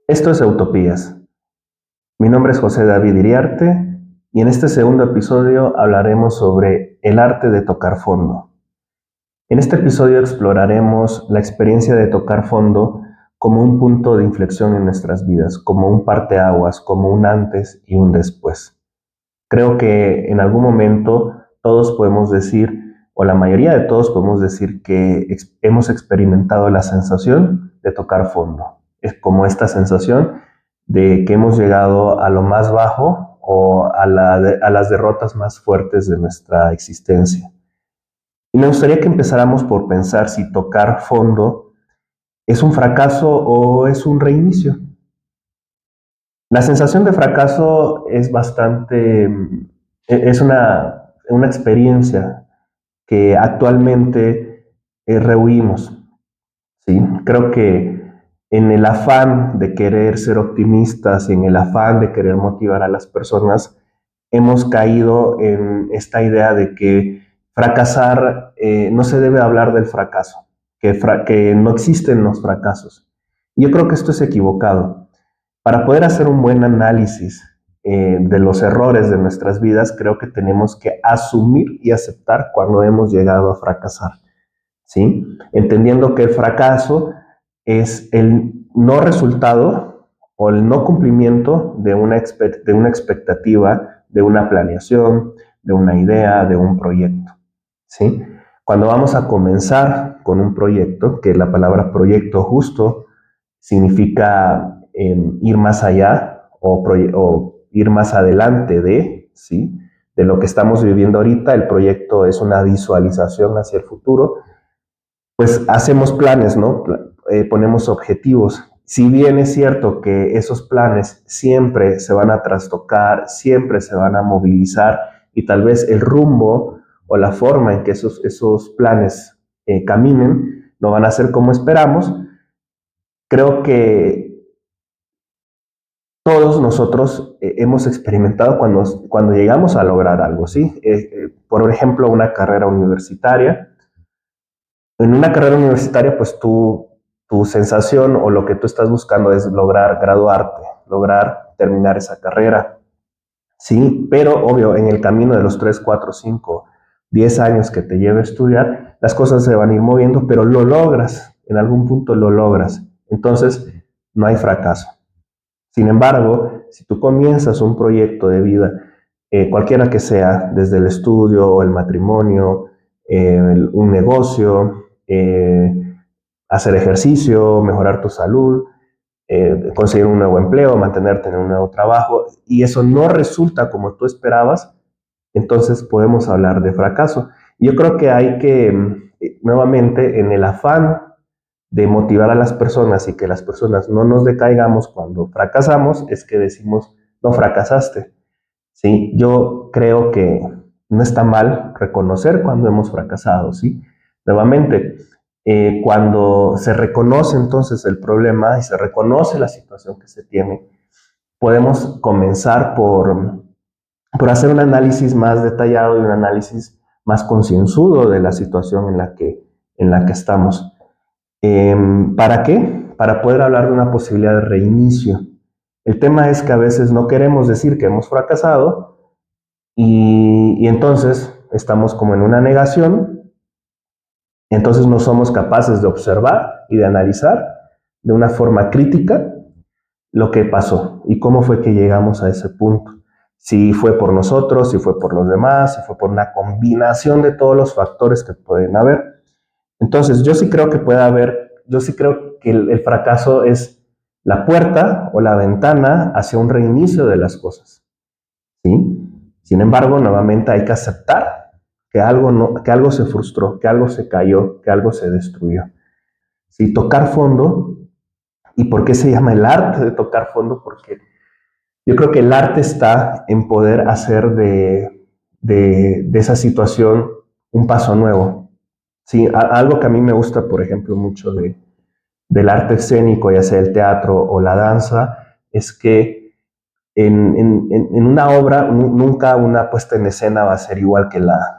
Esto es Utopías. Mi nombre es José David Iriarte y en este segundo episodio hablaremos sobre el arte de tocar fondo. En este episodio exploraremos la experiencia de tocar fondo como un punto de inflexión en nuestras vidas, como un parteaguas, como un antes y un después. Creo que en algún momento todos podemos decir, o la mayoría de todos podemos decir que hemos experimentado la sensación de tocar fondo. Es como esta sensación de que hemos llegado a lo más bajo o a las derrotas más fuertes de nuestra existencia. Y me gustaría que empezáramos por pensar si tocar fondo es un fracaso o es un reinicio. La sensación de fracaso es bastante, es una experiencia que actualmente rehuimos, ¿sí? Creo que en el afán de querer ser optimistas y en el afán de querer motivar a las personas, hemos caído en esta idea de que fracasar, no se debe hablar del fracaso, que no existen los fracasos. Yo creo que esto es equivocado. Para poder hacer un buen análisis de los errores de nuestras vidas, creo que tenemos que asumir y aceptar cuando hemos llegado a fracasar, ¿sí? Entendiendo que el fracaso es el no resultado o el no cumplimiento de una expectativa, de una planeación, de una idea, de un proyecto, ¿sí? Cuando vamos a comenzar con un proyecto, que la palabra proyecto justo significa ir más allá o ir más adelante de, ¿sí? De lo que estamos viviendo ahorita. El proyecto es una visualización hacia el futuro. Pues hacemos planes, ¿no? Ponemos objetivos. Si bien es cierto que esos planes siempre se van a trastocar, siempre se van a movilizar y tal vez el rumbo o la forma en que esos planes caminen no van a ser como esperamos, creo que todos nosotros hemos experimentado cuando llegamos a lograr algo, ¿sí? Por ejemplo, una carrera universitaria. En una carrera universitaria, pues tu sensación o lo que tú estás buscando es lograr graduarte, lograr terminar esa carrera, ¿sí? Pero obvio, en el camino de los 3, 4, 5, 10 años que te lleve a estudiar, las cosas se van a ir moviendo, pero lo logras, en algún punto lo logras. Entonces, no hay fracaso. Sin embargo, si tú comienzas un proyecto de vida, cualquiera que sea, desde el estudio o el matrimonio, un negocio, hacer ejercicio, mejorar tu salud, conseguir un nuevo empleo, mantenerte en un nuevo trabajo, y eso no resulta como tú esperabas, entonces podemos hablar de fracaso. Yo creo que hay que, nuevamente, en el afán de motivar a las personas y que las personas no nos decaigamos cuando fracasamos, es que decimos, no fracasaste. ¿Sí? Yo creo que no está mal reconocer cuando hemos fracasado, ¿sí? Nuevamente, cuando se reconoce entonces el problema y se reconoce la situación que se tiene, podemos comenzar por hacer un análisis más detallado y un análisis más concienzudo de la situación en la que estamos. ¿Para qué? Para poder hablar de una posibilidad de reinicio. El tema es que a veces no queremos decir que hemos fracasado y entonces estamos como en una negación, entonces no somos capaces de observar y de analizar de una forma crítica lo que pasó y cómo fue que llegamos a ese punto. Si fue por nosotros, si fue por los demás, si fue por una combinación de todos los factores que pueden haber. Entonces, yo sí creo que puede haber, yo sí creo que el fracaso es la puerta o la ventana hacia un reinicio de las cosas, ¿sí? Sin embargo, nuevamente hay que aceptar que algo, no, que algo se frustró, que algo se cayó, que algo se destruyó. ¿Sí? Tocar fondo, ¿y por qué se llama el arte de tocar fondo? Porque yo creo que el arte está en poder hacer de esa situación un paso nuevo. Sí, algo que a mí me gusta, por ejemplo, mucho del arte escénico, ya sea el teatro o la danza, es que en una obra nunca una puesta en escena va a ser igual que la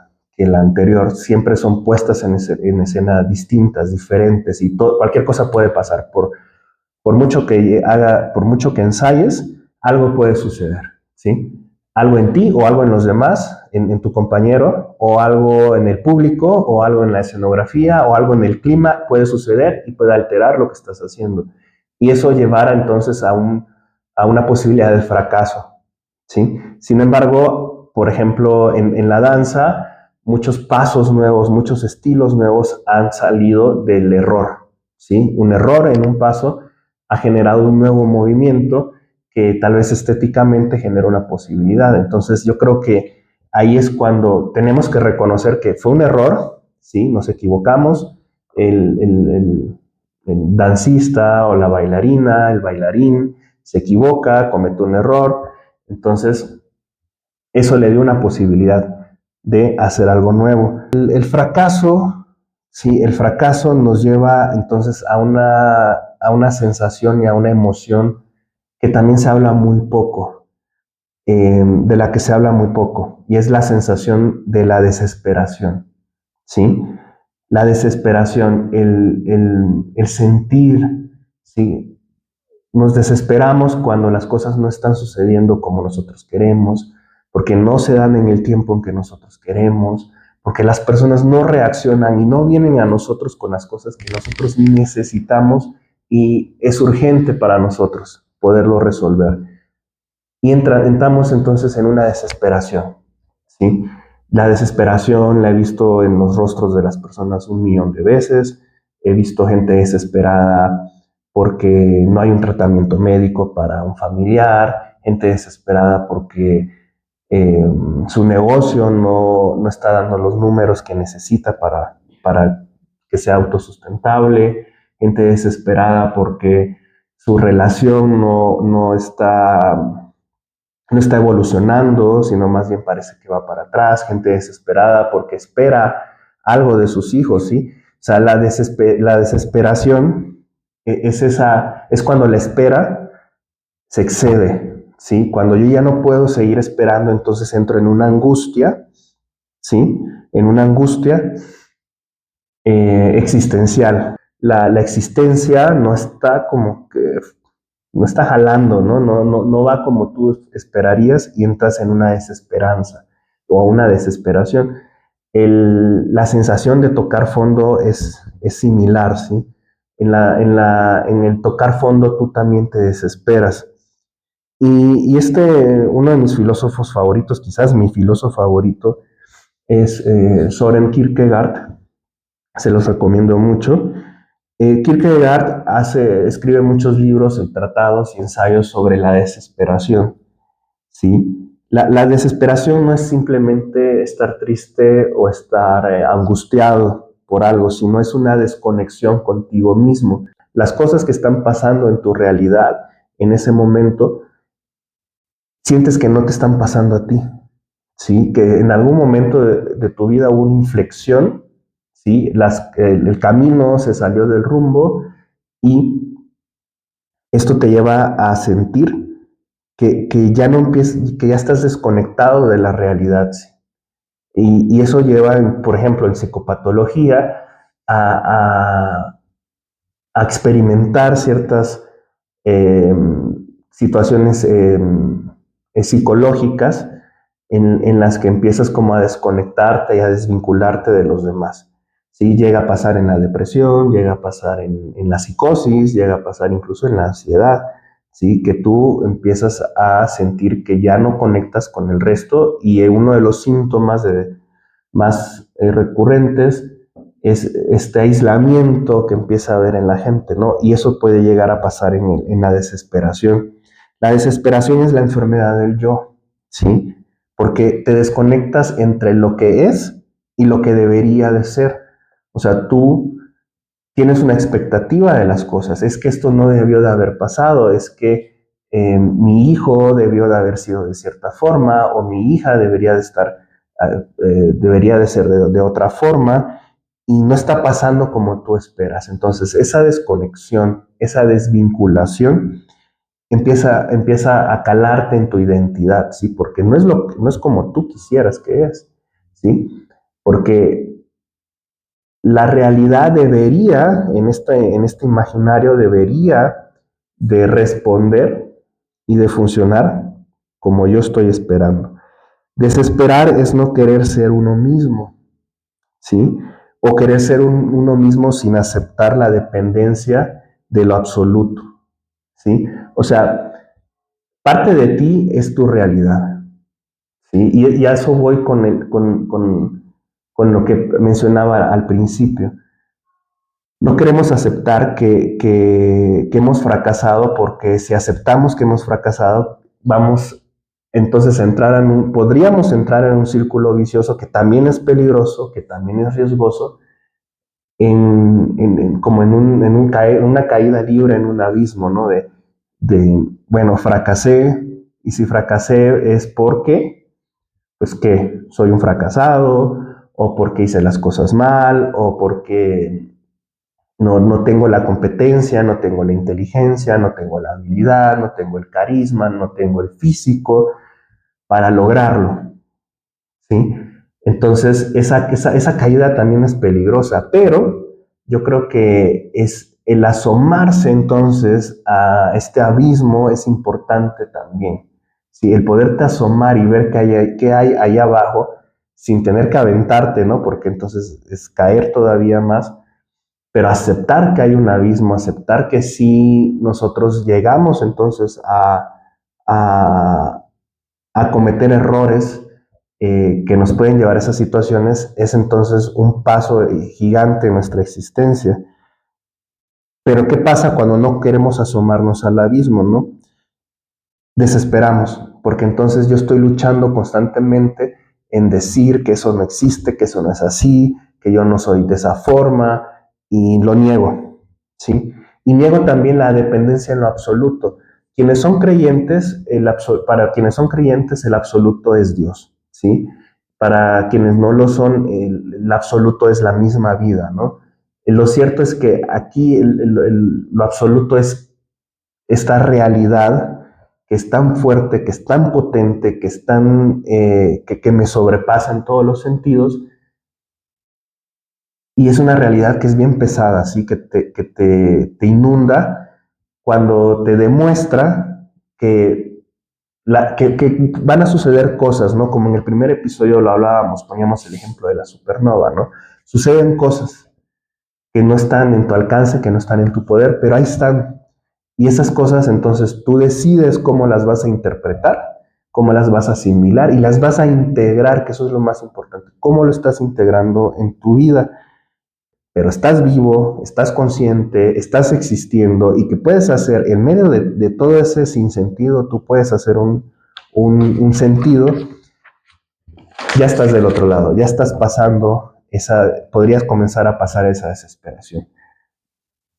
anterior. Siempre son puestas en escena distintas, diferentes, y cualquier cosa puede pasar por mucho que haga, por mucho que ensayes, algo puede suceder, ¿sí? Algo en ti o algo en los demás, en tu compañero, o algo en el público, o algo en la escenografía, o algo en el clima puede suceder y puede alterar lo que estás haciendo. Y eso llevará entonces a una posibilidad de fracaso, ¿sí? Sin embargo, por ejemplo, en la danza, muchos pasos nuevos, muchos estilos nuevos han salido del error, ¿sí? Un error en un paso ha generado un nuevo movimiento que tal vez estéticamente genera una posibilidad. Entonces yo creo que ahí es cuando tenemos que reconocer que fue un error, ¿sí? Nos equivocamos, el, el, el, el dancista o la bailarina, el bailarín se equivoca, comete un error, entonces eso le dio una posibilidad de hacer algo nuevo. El fracaso, sí, el fracaso nos lleva entonces a una sensación y a una emoción que también se habla muy poco, de la que se habla muy poco, y es la sensación de la desesperación, ¿sí? La desesperación, el sentir, ¿sí? Nos desesperamos cuando las cosas no están sucediendo como nosotros queremos, porque no se dan en el tiempo en que nosotros queremos, porque las personas no reaccionan y no vienen a nosotros con las cosas que nosotros necesitamos y es urgente para nosotros poderlo resolver. Y entramos entonces en una desesperación, ¿sí? La desesperación la he visto en los rostros de las personas un millón de veces. He visto gente desesperada porque no hay un tratamiento médico para un familiar, gente desesperada porque eh, su negocio no está dando los números que necesita para que sea autosustentable, gente desesperada porque su relación no está evolucionando, sino más bien parece que va para atrás, gente desesperada porque espera algo de sus hijos, ¿sí? O sea, la desesperación es cuando la espera se excede, ¿sí? Cuando yo ya no puedo seguir esperando, entonces entro en una angustia, ¿sí? En una angustia existencial. La existencia no está como que no está jalando, ¿no? No va como tú esperarías y entras en una desesperanza o una desesperación. La sensación de tocar fondo es similar, ¿sí? En el tocar fondo tú también te desesperas. Uno de mis filósofos favoritos, quizás mi filósofo favorito, es Soren Kierkegaard. Se los recomiendo mucho. Kierkegaard escribe muchos libros, tratados y ensayos sobre la desesperación, ¿sí? La desesperación no es simplemente estar triste o estar angustiado por algo, sino es una desconexión contigo mismo. Las cosas que están pasando en tu realidad en ese momento, sientes que no te están pasando a ti, ¿sí? Que en algún momento de tu vida hubo una inflexión, ¿sí? El camino se salió del rumbo y esto te lleva a sentir que ya no empiezas, que ya estás desconectado de la realidad. ¿Sí? Y eso lleva, por ejemplo, en psicopatología a, a experimentar ciertas eh, situaciones psicológicas en las que empiezas como a desconectarte y a desvincularte de los demás. ¿Sí? Llega a pasar en la depresión, llega a pasar en la psicosis, llega a pasar incluso en la ansiedad, ¿sí? Que tú empiezas a sentir que ya no conectas con el resto y uno de los síntomas más recurrentes es este aislamiento que empieza a haber en la gente, ¿no? Y eso puede llegar a pasar en la desesperación. La desesperación es la enfermedad del yo, ¿sí? Porque te desconectas entre lo que es y lo que debería de ser. O sea, tú tienes una expectativa de las cosas. Es que esto no debió de haber pasado, es que mi hijo debió de haber sido de cierta forma o mi hija debería de estar, debería de ser de otra forma y no está pasando como tú esperas. Entonces, esa desconexión, esa desvinculación empieza a calarte en tu identidad, ¿sí? Porque no es como tú quisieras que es, ¿sí? Porque la realidad debería, en este imaginario, debería de responder y de funcionar como yo estoy esperando. Desesperar es no querer ser uno mismo, ¿sí? O querer ser uno mismo sin aceptar la dependencia de lo absoluto, ¿sí? O sea, parte de ti es tu realidad, ¿sí? Y a eso voy con lo que mencionaba al principio. No queremos aceptar que hemos fracasado, porque si aceptamos que hemos fracasado, vamos entonces a podríamos entrar en un círculo vicioso que también es peligroso, que también es riesgoso, como una caída libre en un abismo, ¿no? Bueno, fracasé, y si fracasé es porque, pues que soy un fracasado, o porque hice las cosas mal, o porque no tengo la competencia, no tengo la inteligencia, no tengo la habilidad, no tengo el carisma, no tengo el físico para lograrlo, ¿sí? Entonces, esa caída también es peligrosa, pero yo creo que es el asomarse entonces a este abismo es importante también, ¿sí? El poderte asomar y ver qué hay ahí abajo sin tener que aventarte, ¿no? Porque entonces es caer todavía más, pero aceptar que hay un abismo, aceptar que si nosotros llegamos entonces a, a cometer errores que nos pueden llevar a esas situaciones, es entonces un paso gigante en nuestra existencia. Pero ¿qué pasa cuando no queremos asomarnos al abismo, no? Desesperamos, porque entonces yo estoy luchando constantemente en decir que eso no existe, que eso no es así, que yo no soy de esa forma, y lo niego, ¿sí? Y niego también la dependencia en lo absoluto. Quienes son creyentes, para quienes son creyentes, el absoluto es Dios, ¿sí? Para quienes no lo son, el absoluto es la misma vida, ¿no? Lo cierto es que aquí lo absoluto es esta realidad que es tan fuerte, que es tan potente, que me sobrepasa en todos los sentidos, y es una realidad que es bien pesada, así te inunda cuando te demuestra que van a suceder cosas, ¿no? Como en el primer episodio lo hablábamos, poníamos el ejemplo de la supernova, ¿no? Suceden cosas que no están en tu alcance, que no están en tu poder, pero ahí están. Y esas cosas entonces tú decides cómo las vas a interpretar, cómo las vas a asimilar y las vas a integrar, que eso es lo más importante, cómo lo estás integrando en tu vida. Pero estás vivo, estás consciente, estás existiendo, y que puedes hacer, en medio de todo ese sinsentido, tú puedes hacer un sentido. Ya estás del otro lado, ya estás pasando podrías comenzar a pasar esa desesperación.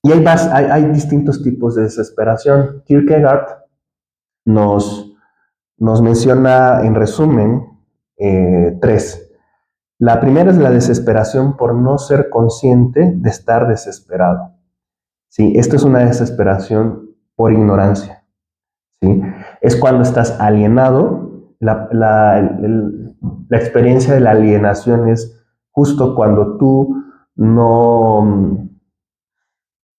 Y hay distintos tipos de desesperación. Kierkegaard nos, nos menciona en resumen tres. La primera es la desesperación por no ser consciente de estar desesperado. ¿Sí? Esto es una desesperación por ignorancia. ¿Sí? Es cuando estás alienado. La experiencia de la alienación es justo cuando tú no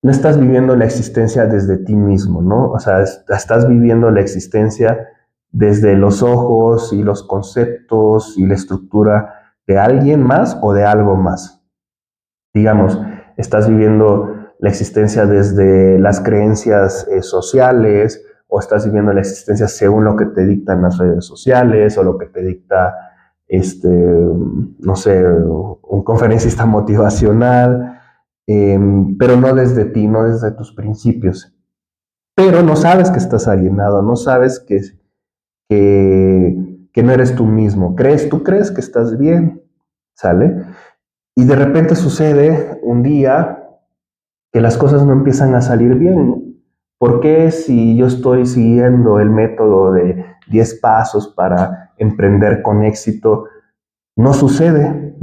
estás viviendo la existencia desde ti mismo, ¿no? O sea, estás viviendo la existencia desde los ojos y los conceptos y la estructura de alguien más o de algo más. Digamos, estás viviendo la existencia desde las creencias sociales, o estás viviendo la existencia según lo que te dictan las redes sociales, o lo que te dicta, no sé, un conferencista motivacional, pero no desde ti, no desde tus principios. Pero no sabes que estás alienado, no sabes que no eres tú mismo. Tú crees que estás bien, ¿sale? Y de repente sucede un día que las cosas no empiezan a salir bien. ¿Por qué, si yo estoy siguiendo el método de 10 pasos para emprender con éxito, no sucede,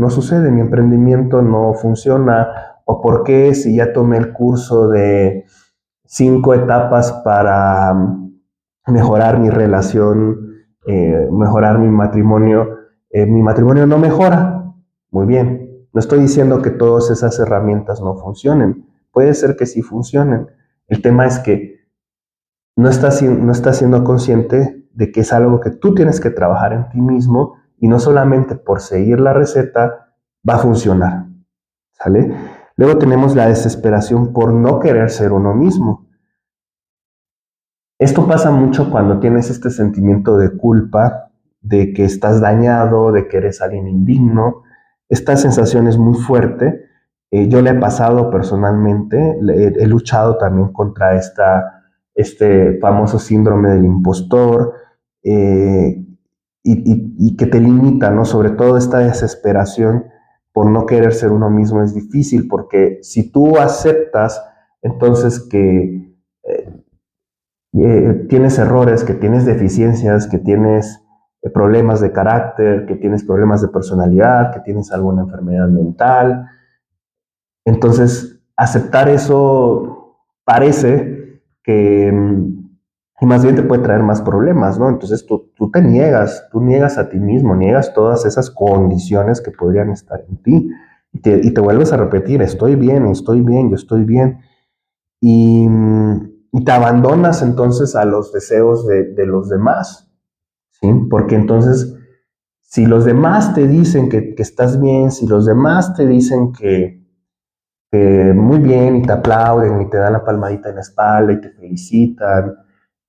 mi emprendimiento no funciona? ¿O por qué, si ya tomé el curso de 5 etapas para mejorar mi relación, mejorar mi matrimonio no mejora? Muy bien, no estoy diciendo que todas esas herramientas no funcionen, puede ser que sí funcionen. El tema es que no estás siendo consciente de que es algo que tú tienes que trabajar en ti mismo y no solamente por seguir la receta va a funcionar, ¿sale? Luego tenemos la desesperación por no querer ser uno mismo. Esto pasa mucho cuando tienes este sentimiento de culpa, de que estás dañado, de que eres alguien indigno. Esta sensación es muy fuerte. Yo la he pasado personalmente, he luchado también contra este famoso síndrome del impostor eh, y que te limita, ¿no? Sobre todo esta desesperación por no querer ser uno mismo es difícil porque si tú aceptas entonces que tienes errores, que tienes deficiencias, que tienes problemas de carácter, que tienes problemas de personalidad, que tienes alguna enfermedad mental. Entonces, aceptar eso parece que más bien te puede traer más problemas, ¿no? Entonces tú tú niegas a ti mismo, niegas todas esas condiciones que podrían estar en ti y te vuelves a repetir, estoy bien, yo estoy bien y, y te abandonas entonces a los deseos de los demás, ¿sí? Porque entonces, si los demás te dicen que estás bien, si los demás te dicen que muy bien y te aplauden y te dan la palmadita en la espalda y te felicitan,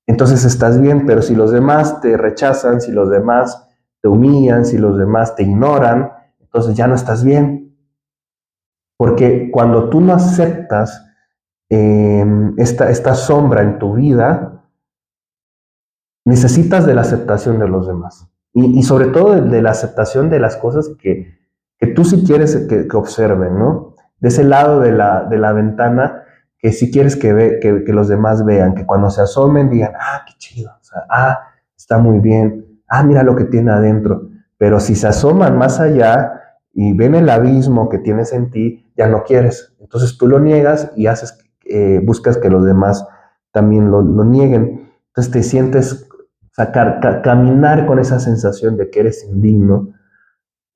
entonces estás bien, pero si los demás te rechazan, si los demás te humillan, si los demás te ignoran, entonces ya no estás bien. Porque cuando tú no aceptas esta sombra en tu vida, necesitas de la aceptación de los demás. Y sobre todo de la aceptación de las cosas que tú sí quieres que observen, ¿no? De ese lado de la ventana que sí quieres que los demás vean, que cuando se asomen digan, ah, qué chido, o sea, ah, está muy bien, ah, mira lo que tiene adentro. Pero si se asoman más allá y ven el abismo que tienes en ti, ya no quieres. Entonces tú lo niegas y buscas que los demás también lo nieguen. Entonces te sientes caminar con esa sensación de que eres indigno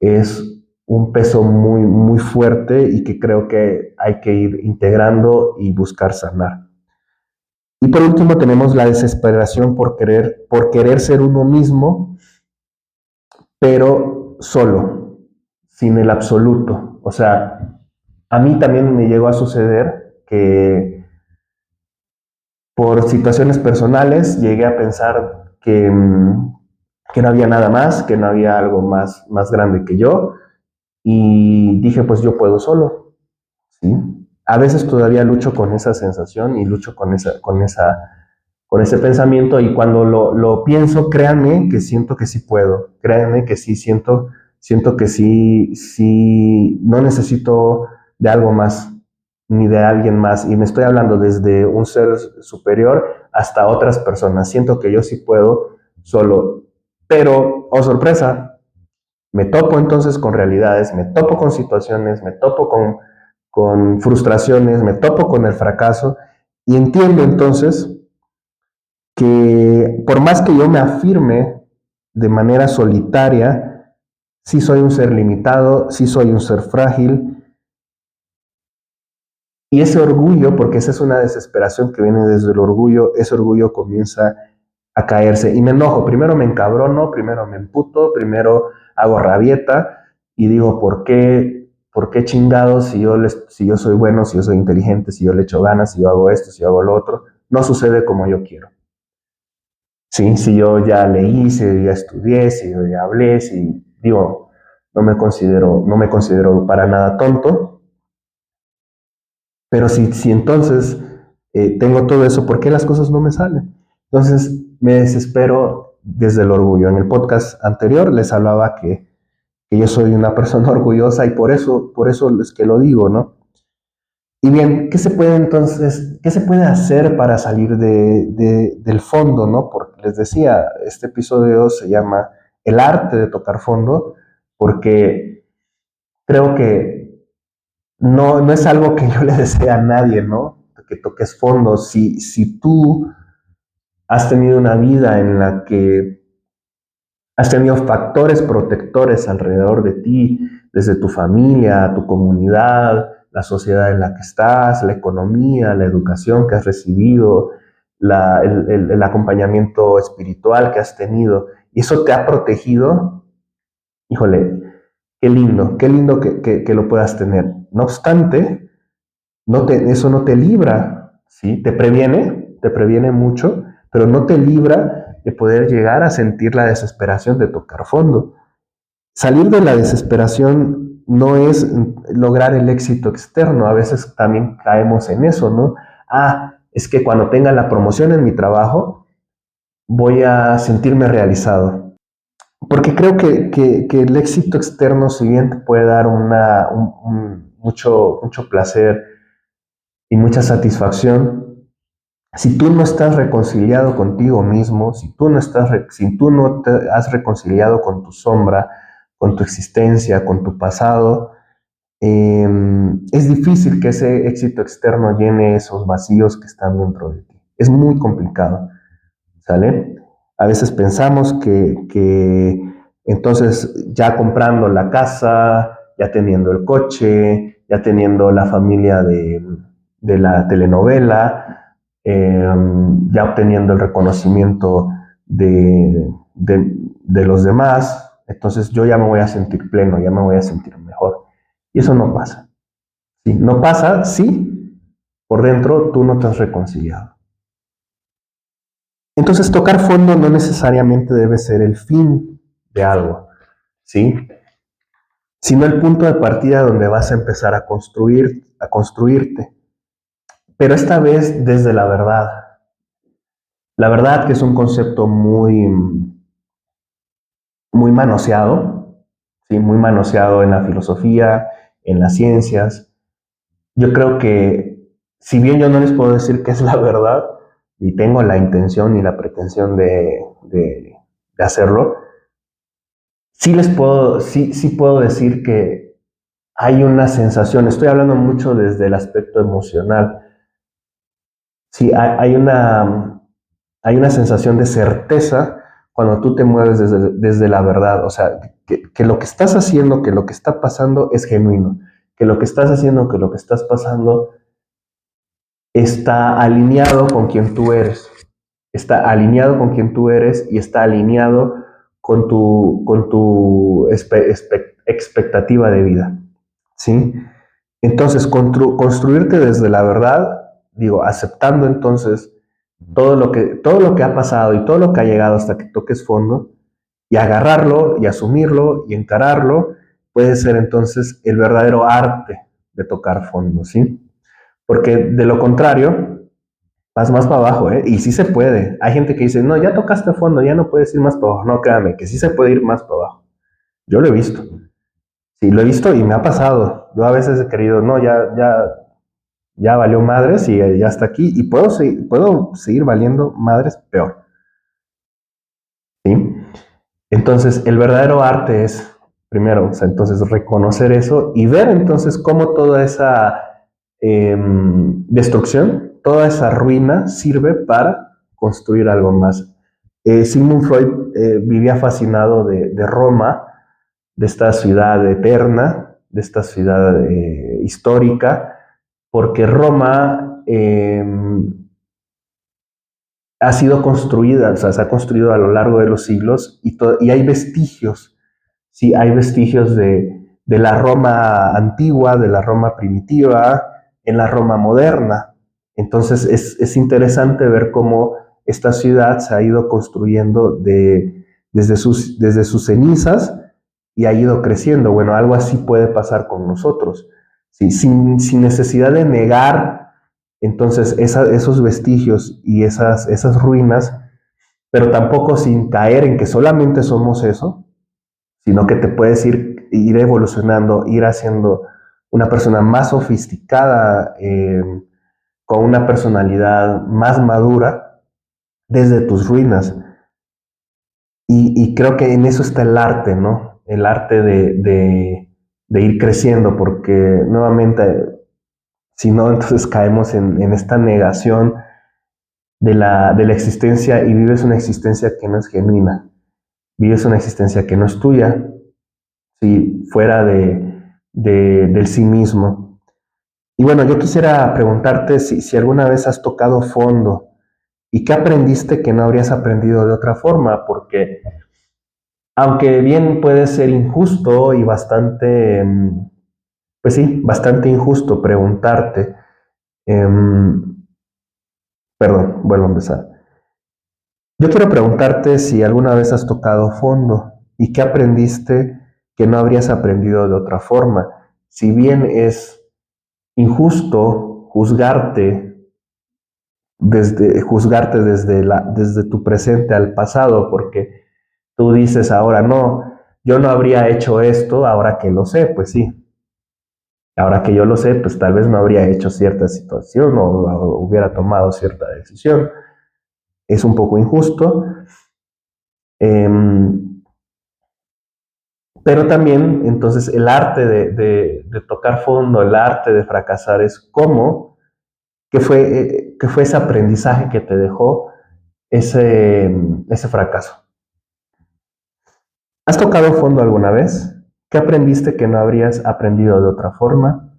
es un peso muy fuerte y que creo que hay que ir integrando y buscar sanar. Y por último tenemos la desesperación por querer ser uno mismo, pero solo, sin el absoluto. O sea, a mí también me llegó a suceder que por situaciones personales llegué a pensar que no había nada más, que no había algo más grande que yo, y dije, pues yo puedo solo, ¿sí? A veces todavía lucho con esa sensación y lucho con ese pensamiento y cuando lo pienso, créanme que siento que sí puedo, créanme que sí siento que sí, no necesito de algo más ni de alguien más y me estoy hablando desde un ser superior hasta otras personas. Siento que yo sí puedo solo, pero, oh sorpresa, me topo entonces con realidades, me topo con situaciones, me topo con frustraciones, me topo con el fracaso y entiendo entonces que por más que yo me afirme de manera solitaria, sí soy un ser limitado, sí soy un ser frágil y ese orgullo, porque esa es una desesperación que viene desde el orgullo, ese orgullo comienza a caerse y me enojo, primero me encabrono, primero me emputo, primero hago rabieta y digo, por qué chingados si yo soy bueno, si yo soy inteligente, si yo le echo ganas, si yo hago esto, si yo hago lo otro, no sucede como yo quiero? Sí, si yo ya leí, si yo ya estudié, si yo ya hablé, si digo, no me considero para nada tonto, pero si entonces tengo todo eso, ¿por qué las cosas no me salen? Entonces me desespero desde el orgullo. En el podcast anterior les hablaba que yo soy una persona orgullosa y por eso es que lo digo, ¿no? Y bien, ¿qué se puede entonces, qué se puede hacer para salir del fondo, ¿no? Porque les decía, este episodio se llama El arte de tocar fondo, porque creo que no es algo que yo le desee a nadie, ¿no? Que toques fondo. Si tú has tenido una vida en la que has tenido factores protectores alrededor de ti, desde tu familia, tu comunidad, la sociedad en la que estás, la economía, la educación que has recibido, el acompañamiento espiritual que has tenido, y eso te ha protegido, híjole, qué lindo que lo puedas tener. No obstante, eso no te libra, ¿sí? Te previene mucho, pero no te libra de poder llegar a sentir la desesperación de tocar fondo. Salir de la desesperación no es lograr el éxito externo, a veces también caemos en eso, ¿no? Es que cuando tenga la promoción en mi trabajo, voy a sentirme realizado. Porque creo que el éxito externo, si bien te puede dar mucho placer y mucha satisfacción, si tú no estás reconciliado contigo mismo, si tú no te has reconciliado con tu sombra, con tu existencia, con tu pasado, es difícil que ese éxito externo llene esos vacíos que están dentro de ti. Es muy complicado, ¿sale? A veces pensamos que entonces ya comprando la casa, ya teniendo el coche, ya teniendo la familia de la telenovela, ya obteniendo el reconocimiento de los demás, entonces yo ya me voy a sentir pleno, ya me voy a sentir mejor. Y eso no pasa. ¿Sí? No pasa si por dentro tú no te has reconciliado. Entonces tocar fondo no necesariamente debe ser el fin de algo, ¿sí? Sino el punto de partida donde vas a empezar a construirte. Pero esta vez desde la verdad. La verdad que es un concepto muy manoseado, ¿sí? Muy manoseado en la filosofía, en las ciencias. Yo creo que, si bien yo no les puedo decir que es la verdad, y tengo la intención y la pretensión de hacerlo, sí puedo decir que hay una sensación, estoy hablando mucho desde el aspecto emocional, sí, hay una sensación de certeza cuando tú te mueves desde la verdad, o sea, que lo que estás haciendo, que lo que está pasando es genuino, que lo que estás haciendo, que lo que estás pasando está alineado con quien tú eres, está alineado con quien tú eres y está alineado con tu expectativa de vida, ¿sí? Entonces, construirte desde la verdad, digo, aceptando entonces todo lo que ha pasado y todo lo que ha llegado hasta que toques fondo, y agarrarlo y asumirlo y encararlo, puede ser entonces el verdadero arte de tocar fondo, ¿sí? Porque de lo contrario, vas más para abajo, ¿eh? Y sí se puede. Hay gente que dice, no, ya tocaste fondo, ya no puedes ir más para abajo. No, créame, que sí se puede ir más para abajo. Yo lo he visto. Sí, lo he visto y me ha pasado. Yo a veces he querido, no, ya valió madres y ya está aquí. Y puedo seguir valiendo madres peor. ¿Sí? Entonces, el verdadero arte es, primero, o sea, entonces reconocer eso y ver entonces cómo toda esa destrucción, toda esa ruina sirve para construir algo más. Sigmund Freud vivía fascinado de Roma, de esta ciudad eterna, de esta ciudad histórica, porque Roma ha sido construida, o sea, se ha construido a lo largo de los siglos y hay vestigios, sí, hay vestigios de la Roma antigua, de la Roma primitiva, en la Roma moderna. Entonces es interesante ver cómo esta ciudad se ha ido construyendo desde sus cenizas y ha ido creciendo. Bueno, algo así puede pasar con nosotros, ¿sí? Sin necesidad de negar entonces esos vestigios y esas ruinas, pero tampoco sin caer en que solamente somos eso, sino que te puedes ir evolucionando, ir haciendo una persona más sofisticada, con una personalidad más madura desde tus ruinas. Y creo que en eso está el arte, ¿no? El arte de ir creciendo, porque nuevamente, si no, entonces caemos en esta negación de la existencia y vives una existencia que no es genuina, vives una existencia que no es tuya, ¿sí? Fuera del sí mismo. Y bueno, yo quisiera preguntarte si alguna vez has tocado fondo ¿Y qué aprendiste que no habrías aprendido de otra forma? Porque aunque bien puede ser injusto y bastante, pues sí, bastante injusto preguntarte, perdón, vuelvo a empezar. Yo quiero preguntarte si alguna vez has tocado fondo y qué aprendiste que no habrías aprendido de otra forma. Si bien es injusto juzgarte desde tu presente al pasado, porque tú dices ahora, no, yo no habría hecho esto, ahora que lo sé, pues sí. Ahora que yo lo sé, pues tal vez no habría hecho cierta situación o hubiera tomado cierta decisión. Es un poco injusto, em, pero también entonces el arte de tocar fondo, el arte de fracasar es cómo, que fue ese aprendizaje que te dejó ese fracaso. ¿Has tocado fondo alguna vez? ¿Qué aprendiste que no habrías aprendido de otra forma?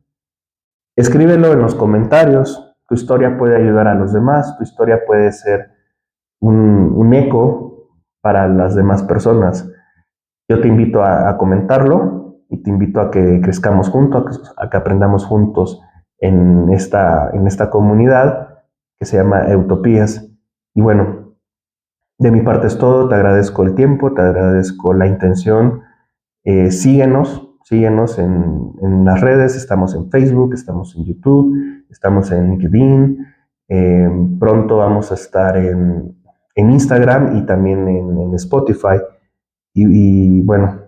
Escríbelo en los comentarios. Tu historia puede ayudar a los demás, tu historia puede ser un eco para las demás personas. Yo te invito a comentarlo y te invito a que crezcamos juntos, a que aprendamos juntos en esta comunidad que se llama Utopías. Y bueno, de mi parte es todo. Te agradezco el tiempo, te agradezco la intención. Síguenos en las redes. Estamos en Facebook, estamos en YouTube, estamos en LinkedIn. Pronto vamos a estar en Instagram y también en Spotify. Y bueno,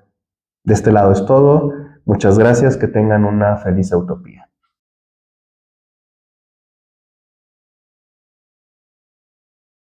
de este lado es todo. Muchas gracias. Que tengan una feliz utopía.